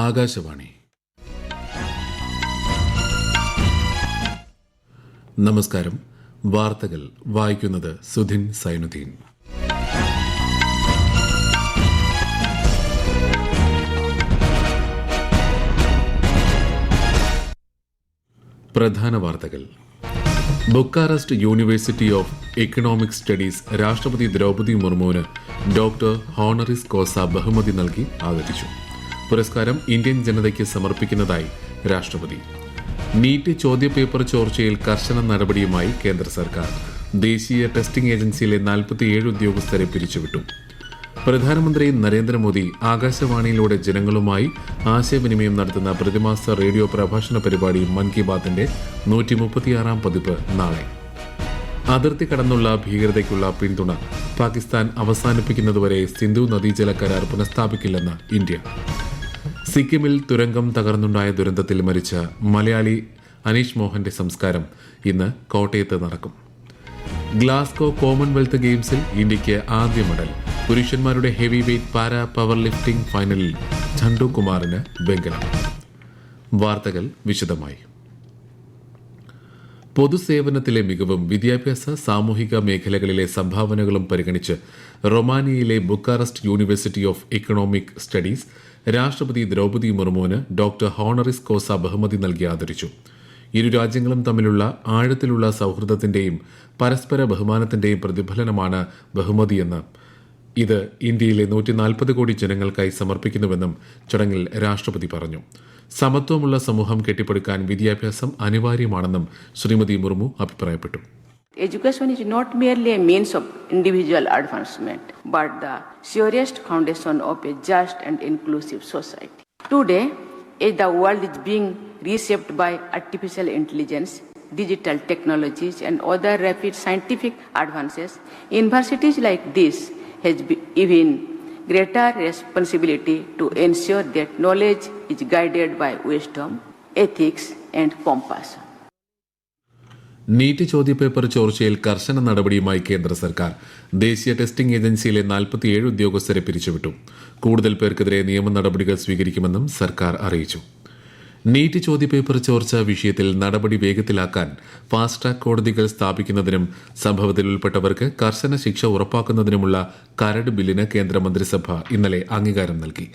ആകാശവാണി. നമസ്കാരം. വാർത്തകൾ വായിക്കുന്നത് സുധിൻ സൈനുദ്ദീൻ. പ്രധാന വാർത്തകൾ. Bucharest University of Economic Studies രാഷ്ട്രപതി ദ്രൗപദി മുർമുവിന് ഡോക്ടർ ഹോണറിസ് കോസ ബഹുമതി നൽകി ആദരിച്ചു. പുരസ്കാരം ഇന്ത്യൻ ജനതയ്ക്ക് സമർപ്പിക്കുന്നതായി രാഷ്ട്രപതി. നീറ്റ് ചോദ്യപേപ്പർ ചോർച്ചയിൽ കർശന നടപടിയുമായി കേന്ദ്ര സർക്കാർ. ദേശീയ ടെസ്റ്റിംഗ് ഏജൻസിയിലെ 47 ഉദ്യോഗസ്ഥരെ പിരിച്ചുവിട്ടു. പ്രധാനമന്ത്രി നരേന്ദ്രമോദി ആകാശവാണിയിലൂടെ ജനങ്ങളുമായി ആശയവിനിമയം നടത്തുന്ന പ്രതിമാസ റേഡിയോ പ്രഭാഷണ പരിപാടി മൻ കി ബാത്തിന്റെ 136-ാം പതിപ്പ് നാളെ. അതിർത്തി കടന്നുള്ള ഭീകരതയ്ക്കുള്ള പിന്തുണ പാകിസ്ഥാൻ അവസാനിപ്പിക്കുന്നതുവരെ സിന്ധു നദീജല കരാർ പുനഃസ്ഥാപിക്കില്ലെന്ന് ഇന്ത്യ. സിക്കിമിൽ തുരങ്കം തകർന്നുണ്ടായ ദുരന്തത്തിൽ മരിച്ച മലയാളി അനീഷ് മോഹന്റെ സംസ്കാരം ഇന്ന് കോട്ടയത്ത് നടക്കും. ഗ്ലാസ്ഗോ കോമൺവെൽത്ത് ഗെയിംസിൽ ഇന്ത്യയ്ക്ക് ആദ്യ മെഡൽ. പുരുഷന്മാരുടെ heavyweight para powerlifting ഫൈനലിൽ ഝണ്ടു കുമാറിന് വെങ്കലം. വാർത്തകൾ വിശദമായി. പൊതുസേവനത്തിലെ മികവും വിദ്യാഭ്യാസ സാമൂഹിക മേഖലകളിലെ സംഭാവനകളും പരിഗണിച്ച് റൊമാനിയയിലെ Bucharest University of Economic Studies രാഷ്ട്രപതി ദ്രൗപദി മുർമുവിന് ഡോക്ടർ ഹോണറിസ് കോസ ബഹുമതി നൽകി ആദരിച്ചു. ഇരു രാജ്യങ്ങളും തമ്മിലുള്ള ആഴത്തിലുള്ള സൌഹൃദത്തിന്റെയും പരസ്പര ബഹുമാനത്തിന്റെയും പ്രതിഫലനമാണ് ബഹുമതിയെന്ന് ഇത് ഇന്ത്യയിലെ 140 കോടി ജനങ്ങൾക്കായി സമർപ്പിക്കുന്നുവെന്നും ചടങ്ങിൽ രാഷ്ട്രപതി പറഞ്ഞു. സമത്വമുള്ള സമൂഹം കെട്ടിപ്പടുക്കാൻ വിദ്യാഭ്യാസം അനിവാര്യമാണെന്നും ശ്രീമതി മുർമു അഭിപ്രായപ്പെട്ടു. Education is not merely a means of individual advancement, but the surest foundation of a just and inclusive society. Today, as the world is being reshaped by artificial intelligence, digital technologies, and other rapid scientific advances, universities like this has even greater responsibility to ensure that knowledge is guided by wisdom, ethics, and compassion. NEET ചോദ്യപേപ്പർ ചോർച്ചയിൽ കർശന നടപടിയുമായി കേന്ദ്ര സർക്കാർ. ദേശീയ testing ഏജൻസിയിലെ 47 ഉദ്യോഗസ്ഥരെ പിരിച്ചുവിട്ടു. കൂടുതൽ പേർക്കെതിരെ നിയമ നടപടികൾ സ്വീകരിക്കുമെന്നും സർക്കാർ അറിയിച്ചു. നീറ്റ് ചോദ്യപേപ്പർ ചോർച്ച വിഷയത്തിൽ നടപടി വേഗത്തിലാക്കാൻ ഫാസ്റ്റ് ട്രാക്ക് കോടതികൾ സ്ഥാപിക്കുന്നതിനും സംഭവത്തിൽ ഉൾപ്പെട്ടവർക്ക് കർശന ശിക്ഷ ഉറപ്പാക്കുന്നതിനുമുള്ള കരട് ബില്ലിന് കേന്ദ്രമന്ത്രിസഭ ഇന്നലെ അംഗീകാരം നൽകി.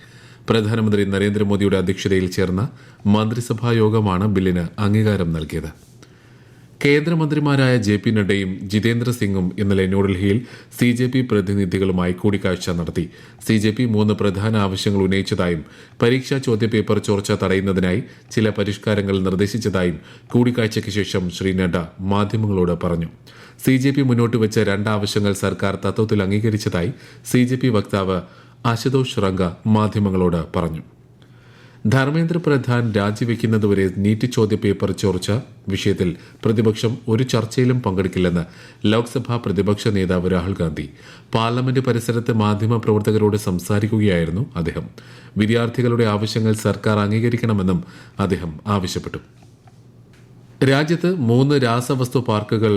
പ്രധാനമന്ത്രി നരേന്ദ്രമോദിയുടെ അധ്യക്ഷതയിൽ ചേർന്ന മന്ത്രിസഭാ യോഗമാണ് ബില്ലിന് അംഗീകാരം നൽകിയത്. കേന്ദ്രമന്ത്രിമാരായ JP നഡ്ഡയും ജിതേന്ദ്ര സിംഗും ഇന്നലെ ന്യൂഡൽഹിയിൽ CJP പ്രതിനിധികളുമായി കൂടിക്കാഴ്ച നടത്തി. CJP 3 പ്രധാന ആവശ്യങ്ങൾ ഉന്നയിച്ചതായും പരീക്ഷാ ചോദ്യപേപ്പർ ചോർച്ച തടയുന്നതിനായി ചില പരിഷ്കാരങ്ങൾ നിർദ്ദേശിച്ചതായും കൂടിക്കാഴ്ചയ്ക്ക് ശേഷം ശ്രീ നഡ്ഡ മാധ്യമങ്ങളോട് പറഞ്ഞു. CJP മുന്നോട്ട് വെച്ച 2 ആവശ്യങ്ങൾ സർക്കാർ തത്വത്തിൽ അംഗീകരിച്ചതായി CJP വക്താവ് അശുതോഷ് റംഗ മാധ്യമങ്ങളോട് പറഞ്ഞു. ധർമ്മേന്ദ്ര പ്രധാൻ രാജിവെക്കുന്നതുവരെ നീറ്റ് ചോദ്യപേപ്പർ ചോർച്ച വിഷയത്തിൽ പ്രതിപക്ഷം ഒരു ചർച്ചയിലും പങ്കെടുക്കില്ലെന്ന് ലോക്സഭാ പ്രതിപക്ഷ നേതാവ് രാഹുൽ ഗാന്ധി. പാർലമെന്റ് പരിസരത്ത് മാധ്യമപ്രവർത്തകരോട് സംസാരിക്കുകയായിരുന്നു അദ്ദേഹം. വിദ്യാർത്ഥികളുടെ ആവശ്യങ്ങൾ സർക്കാർ അംഗീകരിക്കണമെന്നും അദ്ദേഹം ആവശ്യപ്പെട്ടു. രാജ്യത്ത് 3 രാസവസ്തു പാർക്കുകൾ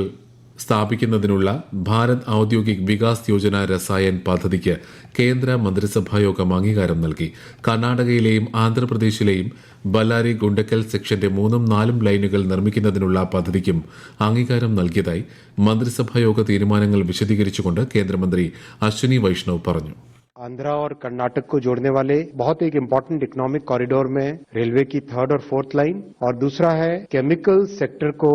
സ്ഥാപിക്കുന്നതിനുള്ള ഭാരത് ഔദ്യോഗിക് വികാസ് യോജന രസായൻ പദ്ധതിക്ക് കേന്ദ്ര മന്ത്രിസഭായോഗം അംഗീകാരം നൽകി. കർണാടകയിലെയും ആന്ധ്രാപ്രദേശിലെയും ബല്ലാരി ഗുണ്ടക്കൽ സെക്ഷന്റെ 3ഉം 4ഉം ലൈനുകൾ നിർമ്മിക്കുന്നതിനുള്ള പദ്ധതിക്കും അംഗീകാരം നൽകിയതായി മന്ത്രിസഭായോഗ തീരുമാനങ്ങൾ വിശദീകരിച്ചുകൊണ്ട് കേന്ദ്രമന്ത്രി അശ്വിനി വൈഷ്ണവ് പറഞ്ഞു. आंध्रा और कर्नाटक को जोड़ने वाले बहुत एक इम्पोर्टेंट इकोनॉमिक कॉरिडोर में रेलवे की 3rd और 4th लाइन, और दूसरा है केमिकल सेक्टर को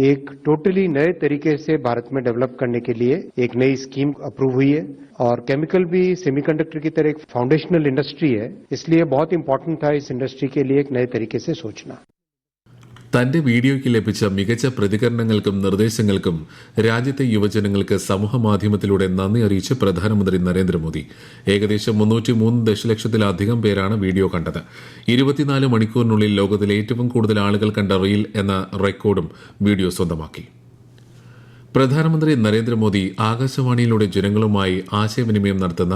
एक टोटली नए तरीके से भारत में डेवलप करने के लिए एक नई स्कीम अप्रूव हुई है. और केमिकल भी सेमीकंडक्टर की तरह एक फाउंडेशनल इंडस्ट्री है, इसलिए बहुत इम्पोर्टेंट था इस इंडस्ट्री के लिए एक नए तरीके से सोचना. തന്റെ വീഡിയോയ്ക്ക് ലഭിച്ച മികച്ച പ്രതികരണങ്ങൾക്കും നിർദ്ദേശങ്ങൾക്കും രാജ്യത്തെ യുവജനങ്ങൾക്ക് സമൂഹമാധ്യമത്തിലൂടെ നന്ദി അറിയിച്ച് പ്രധാനമന്ത്രി നരേന്ദ്രമോദി. ഏകദേശം 303 ദശലക്ഷത്തിലധികം പേരാണ് വീഡിയോ കണ്ടത്. 24 മണിക്കൂറിനുള്ളിൽ ലോകത്തിലെ ഏറ്റവും കൂടുതൽ ആളുകൾ കണ്ട റീൽ എന്ന റെക്കോർഡും വീഡിയോ സ്വന്തമാക്കി. പ്രധാനമന്ത്രി നരേന്ദ്രമോദി ആകാശവാണിയിലൂടെ ജനങ്ങളുമായി ആശയവിനിമയം നടത്തുന്ന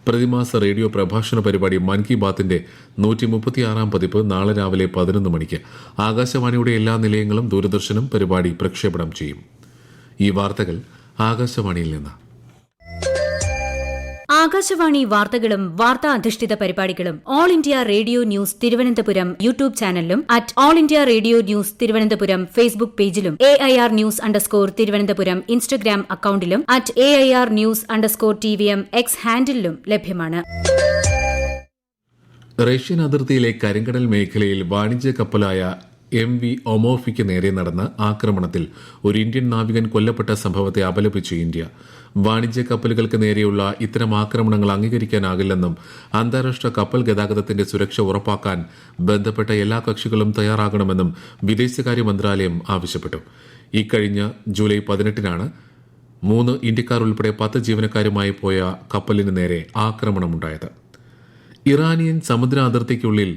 പ്രതിമാസ റേഡിയോ പ്രഭാഷണ പരിപാടി മൻ കി ബാത്തിന്റെ 136-ാം പതിപ്പ് നാളെ രാവിലെ 11 മണിക്ക് ആകാശവാണിയുടെ എല്ലാ നിലയങ്ങളും ദൂരദർശനും പരിപാടി പ്രക്ഷേപണം ചെയ്യും. ഈ വാർത്തകൾ ആകാശവാണിയിൽ നിന്ന്. ആകാശവാണി വാർത്തകളും വാർത്താ അധിഷ്ഠിത പരിപാടികളും All India Radio News Thiruvananthapuram YouTube ചാനലിലും at All India Radio News Thiruvananthapuram Facebook പേജിലും AIR ന്യൂസ് തിരുവനന്തപുരം ഇൻസ്റ്റഗ്രാം അക്കൌണ്ടിലും at AIR News TVM X ഹാൻഡിലും ലഭ്യമാണ്. റഷ്യൻ അതിർത്തിയിലെ കരിങ്കടൽ മേഖലയിൽ വാണിജ്യ കപ്പലായ MV ഒമോഫിക്ക് നേരെ നടന്ന ആക്രമണത്തിൽ ഒരു ഇന്ത്യൻ നാവികൻ കൊല്ലപ്പെട്ട സംഭവത്തെ അപലപിച്ചു ഇന്ത്യ. വാണിജ്യ കപ്പലുകൾക്ക് നേരെയുള്ള ഇത്തരം ആക്രമണങ്ങൾ അംഗീകരിക്കാനാകില്ലെന്നും അന്താരാഷ്ട്ര കപ്പൽ ഗതാഗതത്തിന്റെ സുരക്ഷ ഉറപ്പാക്കാൻ ബന്ധപ്പെട്ട എല്ലാ കക്ഷികളും തയ്യാറാകണമെന്നും വിദേശകാര്യ മന്ത്രാലയം ആവശ്യപ്പെട്ടു. ഇക്കഴിഞ്ഞ ജൂലൈ 18-നാണ് 3 ഇന്ത്യക്കാർ ഉൾപ്പെടെ 10 ജീവനക്കാരുമായി പോയ കപ്പലിന് നേരെ ആക്രമണമുണ്ടായത്. ഇറാനിയൻ സമുദ്ര അതിർത്തിക്കുള്ളിൽ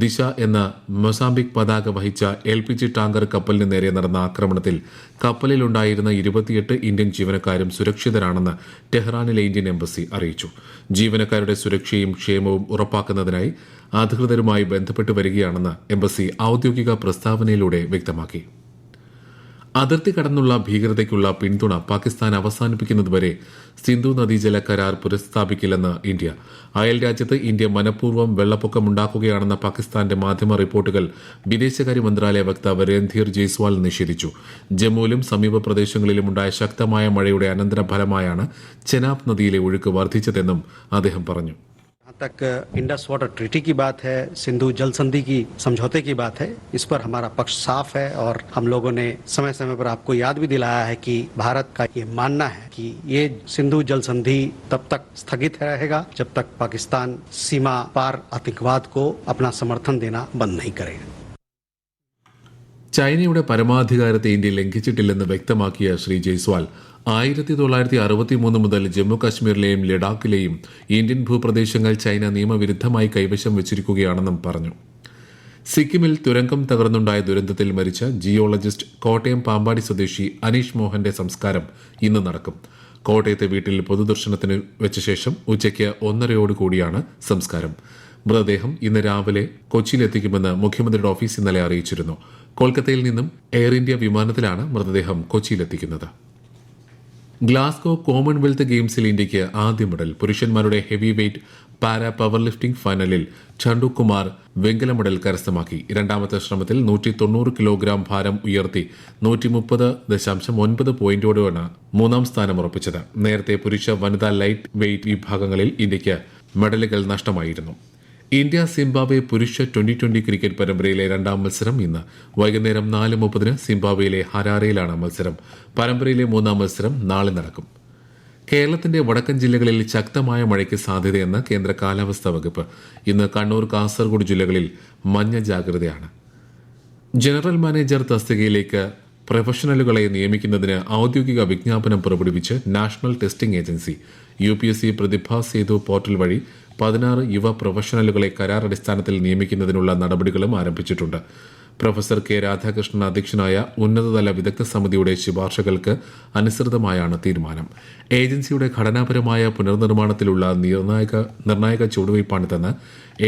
ദിശ എന്ന മൊസാംബിക് പതാക വഹിച്ച LPG ടാങ്കർ കപ്പലിന് നേരെ നടന്ന ആക്രമണത്തിൽ കപ്പലിലുണ്ടായിരുന്ന 28 ഇന്ത്യൻ ജീവനക്കാരും സുരക്ഷിതരാണെന്ന് ടെഹ്റാനിലെ ഇന്ത്യൻ എംബസി അറിയിച്ചു. ജീവനക്കാരുടെ സുരക്ഷയും ക്ഷേമവും ഉറപ്പാക്കുന്നതിനായി അധികൃതരുമായി ബന്ധപ്പെട്ടു വരികയാണെന്ന് എംബസി ഔദ്യോഗിക പ്രസ്താവനയിലൂടെ വ്യക്തമാക്കി. അതിർത്തി കടന്നുള്ള ഭീകരതയ്ക്കുള്ള പിന്തുണ പാകിസ്ഥാൻ അവസാനിപ്പിക്കുന്നതുവരെ സിന്ധു നദീജല കരാർ പുനഃസ്ഥാപിക്കില്ലെന്ന് ഇന്ത്യ. അയൽരാജ്യത്ത് ഇന്ത്യ മനഃപൂർവ്വം വെള്ളപ്പൊക്കമുണ്ടാക്കുകയാണെന്ന പാകിസ്ഥാന്റെ മാധ്യമ റിപ്പോർട്ടുകൾ വിദേശകാര്യ മന്ത്രാലയ വക്താവ് രൺധീർ ജയ്സ്വാൾ നിഷേധിച്ചു. ജമ്മുവിലും സമീപ പ്രദേശങ്ങളിലും ഉണ്ടായ ശക്തമായ മഴയുടെ അനന്തരഫലമായാണ് ചെനാബ് നദിയിലെ ഒഴുക്ക് വർദ്ധിച്ചതെന്നും അദ്ദേഹം പറഞ്ഞു. तक इंडस वाटर ट्रीटी की बात है, सिंधु जल संधि की समझौते की बात है, इस पर हमारा पक्ष साफ है और हम लोगों ने समय समय पर आपको याद भी दिलाया है कि भारत का ये मानना है कि ये सिंधु जल संधि तब तक स्थगित रहेगा जब तक पाकिस्तान सीमा पार आतंकवाद को अपना समर्थन देना बंद नहीं करेगा. ചൈനയുടെ പരമാധികാരത്തെ ഇന്ത്യ ലംഘിച്ചിട്ടില്ലെന്ന് വ്യക്തമാക്കിയ ശ്രീ ജയ്സ്വാൾ 1963 മുതൽ ജമ്മു കാശ്മീരിലെയും ലഡാക്കിലെയും ഇന്ത്യൻ ഭൂപ്രദേശങ്ങൾ ചൈന നിയമവിരുദ്ധമായി കൈവശം വച്ചിരിക്കുകയാണെന്നും പറഞ്ഞു. സിക്കിമിൽ തുരങ്കം തകർന്നുണ്ടായ ദുരന്തത്തിൽ മരിച്ച ജിയോളജിസ്റ്റ് കോട്ടയം പാമ്പാടി സ്വദേശി അനീഷ് മോഹന്റെ സംസ്കാരം ഇന്ന് നടക്കും. കോട്ടയത്തെ വീട്ടിൽ പൊതുദർശനത്തിന് വെച്ച ശേഷം ഉച്ചയ്ക്ക് 1:30 സംസ്കാരം. മൃതദേഹം ഇന്ന് രാവിലെ കൊച്ചിയിലെത്തിക്കുമെന്ന് മുഖ്യമന്ത്രിയുടെ ഓഫീസ് ഇന്നലെ അറിയിച്ചിരുന്നു. കൊൽക്കത്തയിൽ നിന്നും എയർ ഇന്ത്യ വിമാനത്തിലാണ് മൃതദേഹം കൊച്ചിയിലെത്തിക്കുന്നത്. ഗ്ലാസ്ഗോ കോമൺവെൽത്ത് ഗെയിംസിൽ ഇന്ത്യയ്ക്ക് ആദ്യ മെഡൽ. പുരുഷന്മാരുടെ heavyweight para powerlifting ഫൈനലിൽ ചണ്ടു കുമാർ വെങ്കല മെഡൽ കരസ്ഥമാക്കി. രണ്ടാമത്തെ ശ്രമത്തിൽ 190 കിലോഗ്രാം ഭാരം ഉയർത്തി 130.9 പോയിന്റോടെയാണ് മൂന്നാം സ്ഥാനം ഉറപ്പിച്ചത്. നേരത്തെ പുരുഷ വനിതാ ലൈറ്റ് വെയ്റ്റ് വിഭാഗങ്ങളിൽ ഇന്ത്യയ്ക്ക് മെഡലുകൾ നഷ്ടമായിരുന്നു. ഇന്ത്യ സിംബാബ്വെ പുരുഷ 2020 ക്രിക്കറ്റ് പരമ്പരയിലെ രണ്ടാം മത്സരം ഇന്ന് വൈകുന്നേരം 4:30 സിംബാബ്വെയിലെ ഹരാരയിലാണ് മത്സരം. പരമ്പരയിലെ മൂന്നാം മത്സരം നാളെ നടക്കും. കേരളത്തിന്റെ വടക്കൻ ജില്ലകളിൽ ശക്തമായ മഴയ്ക്ക് സാധ്യതയെന്ന് കേന്ദ്ര കാലാവസ്ഥാ വകുപ്പ്. ഇന്ന് കണ്ണൂർ, കാസർഗോഡ് ജില്ലകളിൽ മഞ്ഞ ജാഗ്രതയാണ്. ജനറൽ മാനേജർ തസ്തികയിലേക്ക് പ്രൊഫഷണലുകളെ നിയമിക്കുന്നതിന് ഔദ്യോഗിക വിജ്ഞാപനം പുറപ്പെടുവിച്ച് National Testing Agency. UPSC Pratibha Setu portal വഴി 16 യുവ പ്രൊഫഷണലുകളെ കരാർ അടിസ്ഥാനത്തിൽ നിയമിക്കുന്നതിനുള്ള നടപടികളും ആരംഭിച്ചിട്ടുണ്ട്. പ്രൊഫസർ കെ രാധാകൃഷ്ണൻ അധ്യക്ഷനായ ഉന്നതതല വിദഗ്ധ സമിതിയുടെ ശുപാർശകൾക്ക് അനുസൃതമായാണ് തീരുമാനം. ഏജൻസിയുടെ ഘടനാപരമായ പുനർനിർമ്മാണത്തിലുള്ള നിർണായക ചുവടുവയ്പ്പാണിതെന്ന്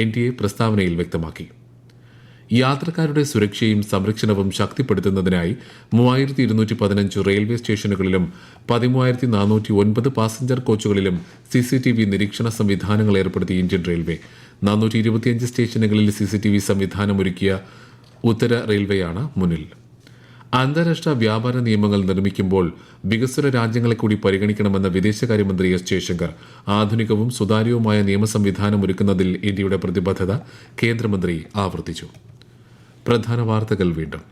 NTA പ്രസ്താവനയിൽ വ്യക്തമാക്കി. യാത്രക്കാരുടെ സുരക്ഷയും സംരക്ഷണവും ശക്തിപ്പെടുത്തുന്നതിനായി 3215 റെയിൽവേ സ്റ്റേഷനുകളിലും 13409 പാസഞ്ചർ കോച്ചുകളിലും CCTV നിരീക്ഷണ സംവിധാനങ്ങൾ ഏർപ്പെടുത്തി ഇന്ത്യൻ റെയിൽവേ. 425 സ്റ്റേഷനുകളിൽ CCTV സംവിധാനം ഒരുക്കിയ ഉത്തര റെയിൽവേയാണ് മുന്നിൽ. അന്താരാഷ്ട്ര വ്യാപാര നിയമങ്ങൾ നിർമ്മിക്കുമ്പോൾ വികസ്വര രാജ്യങ്ങളെ കൂടി പരിഗണിക്കണമെന്ന വിദേശകാര്യമന്ത്രി S. ജയശങ്കർ. ആധുനികവും സുതാര്യവുമായ നിയമ സംവിധാനം ഒരുക്കുന്നതിൽ ഇന്ത്യയുടെ പ്രതിബദ്ധത കേന്ദ്രമന്ത്രി ആവർത്തിച്ചു. പ്രധാന വാർത്തകൾ വീണ്ടും.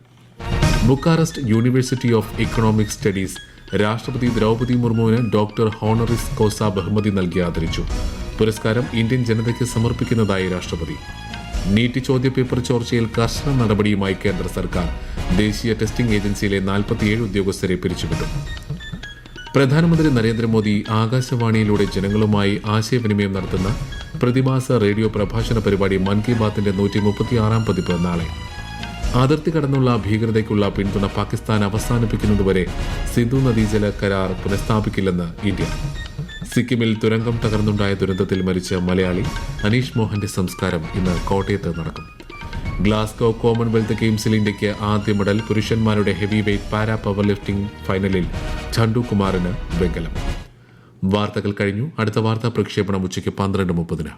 Bucharest University of economic studies രാഷ്ട്രപതി ദ്രൗപദി മുർമുവിന് ഡോക്ടർ ഹോണറിസ് കോസ ബഹുമതി നൽകി ആദരിച്ചു. പുരസ്കാരം ഇന്ത്യൻ ജനതയ്ക്ക് സമർപ്പിക്കുന്നതായി രാഷ്ട്രപതി. നീറ്റ് ചോദ്യപേപ്പർ ചോർച്ചയിൽ കർശന നടപടിയുമായി കേന്ദ്ര സർക്കാർ. ദേശീയ ടെസ്റ്റിംഗ് ഏജൻസിയിലെ 47 ഉദ്യോഗസ്ഥരെ പിരിച്ചുവിട്ടു. പ്രധാനമന്ത്രി നരേന്ദ്രമോദി ആകാശവാണിയിലൂടെ ജനങ്ങളുമായി ആശയവിനിമയം നടത്തുന്ന പ്രതിമാസ റേഡിയോ പ്രഭാഷണ പരിപാടി മൻ കി ബാത്തിന്റെ 136-ാം പതിപ്പ് നാളെ. അതിർത്തി കടന്നുള്ള ഭീകരതയ്ക്കുള്ള പിന്തുണ പാകിസ്ഥാൻ അവസാനിപ്പിക്കുന്നതുവരെ സിന്ധു നദീജല കരാർ പുനഃസ്ഥാപിക്കില്ലെന്ന് ഇന്ത്യ. സിക്കിമിൽ തുരങ്കം തകർന്നുണ്ടായ ദുരന്തത്തിൽ മരിച്ച മലയാളി അനീഷ് മോഹന്റെ സംസ്കാരം ഇന്ന് കോട്ടയത്ത് നടക്കും. ഗ്ലാസ്ഗോ കോമൺവെൽത്ത് ഗെയിംസിൽ ഇന്ത്യയ്ക്ക് ആദ്യ മെഡൽ. പുരുഷന്മാരുടെ heavyweight para powerlifting ഫൈനലിൽ ചണ്ടു കുമാറിന് വെങ്കലം. വാർത്തകൾ കഴിഞ്ഞു. അടുത്ത വാർത്താ പ്രക്ഷേപണം ഉച്ചയ്ക്ക് 12:30.